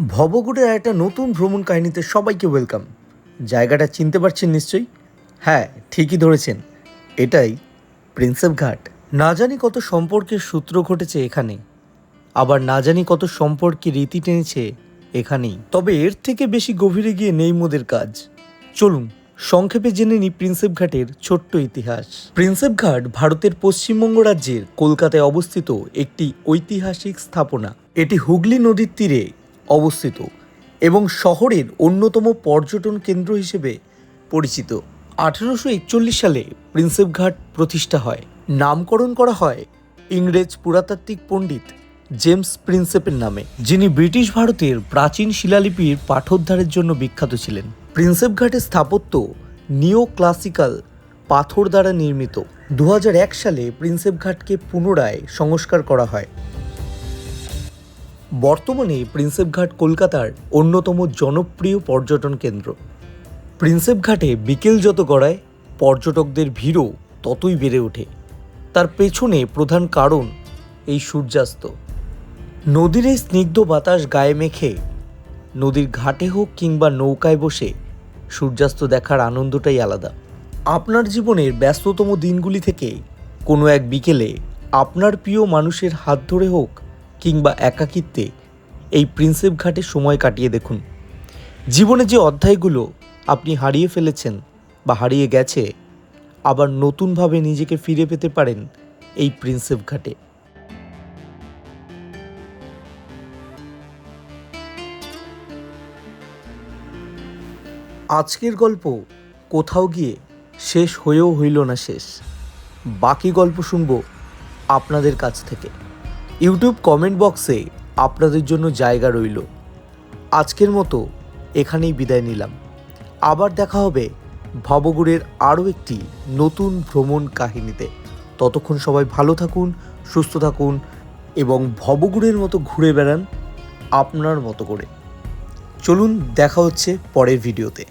ভবঘুরের একটা নতুন ভ্রমণ কাহিনীতে সবাইকে ওয়েলকাম। জায়গাটা চিনতে পারছেন নিশ্চয়ই? হ্যাঁ, ঠিকই ধরেছেন, এটাই প্রিন্সেপ ঘাট। না জানি কত সম্পর্কের সূত্র ঘটেছে এখানে, আবার না জানি কত সম্পর্কে রীতি টেনেছে এখানেই। তবে এর থেকে বেশি গভীরে গিয়ে নেই মোদের কাজ। চলুন সংক্ষেপে জেনে নিই প্রিন্সেপ ঘাটের ছোট্ট ইতিহাস। প্রিন্সেপ ঘাট ভারতের পশ্চিমবঙ্গ রাজ্যের কলকাতায় অবস্থিত একটি ঐতিহাসিক স্থাপনা। এটি হুগলি নদীর তীরে অবস্থিত এবং শহরের অন্যতম পর্যটন কেন্দ্র হিসেবে পরিচিত। 1841 সালে প্রিন্সেপ ঘাট প্রতিষ্ঠা হয়। নামকরণ করা হয় ইংরেজ পুরাতাত্ত্বিক পণ্ডিত জেমস প্রিন্সেপের নামে, যিনি ব্রিটিশ ভারতের প্রাচীন শিলালিপির পাঠোদ্ধারের জন্য বিখ্যাত ছিলেন। প্রিন্সেপ ঘাটের স্থাপত্য নিও ক্লাসিক্যাল পাথর দ্বারা নির্মিত। 2001 সালে প্রিন্সেপ ঘাটকে পুনরায় সংস্কার করা হয়। বর্তমানে প্রিন্সেপ ঘাট কলকাতার অন্যতম জনপ্রিয় পর্যটন কেন্দ্র। প্রিন্সেপ ঘাটে বিকেল যত গড়ায় পর্যটকদের ভিড়ও ততই বেড়ে ওঠে। তার পেছনে প্রধান কারণ এই সূর্যাস্ত। নদীর এই স্নিগ্ধ বাতাস গায়ে মেখে নদীর ঘাটে হোক কিংবা নৌকায় বসে সূর্যাস্ত দেখার আনন্দটাই আলাদা। আপনার জীবনের ব্যস্ততম দিনগুলি থেকে কোনো এক বিকেলে আপনার প্রিয় মানুষের হাত ধরে হোক কিংবা একাকিত্বে এই প্রিন্সেপ ঘাটে সময় কাটিয়ে দেখুন। জীবনে যে অধ্যায়গুলো আপনি হারিয়ে ফেলেছেন বা হারিয়ে গেছে, আবার নতুনভাবে নিজেকে ফিরে পেতে পারেন এই প্রিন্সেপ ঘাটে। আজকের গল্প কোথাও গিয়ে শেষ হয়েও হইল না শেষ। বাকি গল্প শুনবো আপনাদের কাছ থেকে। ইউটিউব কমেন্ট বক্সে আপনাদের জন্য জায়গা রইল। আজকের মতো এখানেই বিদায় নিলাম। আবার দেখা হবে ভবঘুরের আরও একটি নতুন ভ্রমণ কাহিনীতে। ততক্ষণ সবাই ভালো থাকুন, সুস্থ থাকুন এবং ভবঘুরের মতো ঘুরে বেড়ান আপনার মতো করে। চলুন দেখা হচ্ছে পরের ভিডিওতে।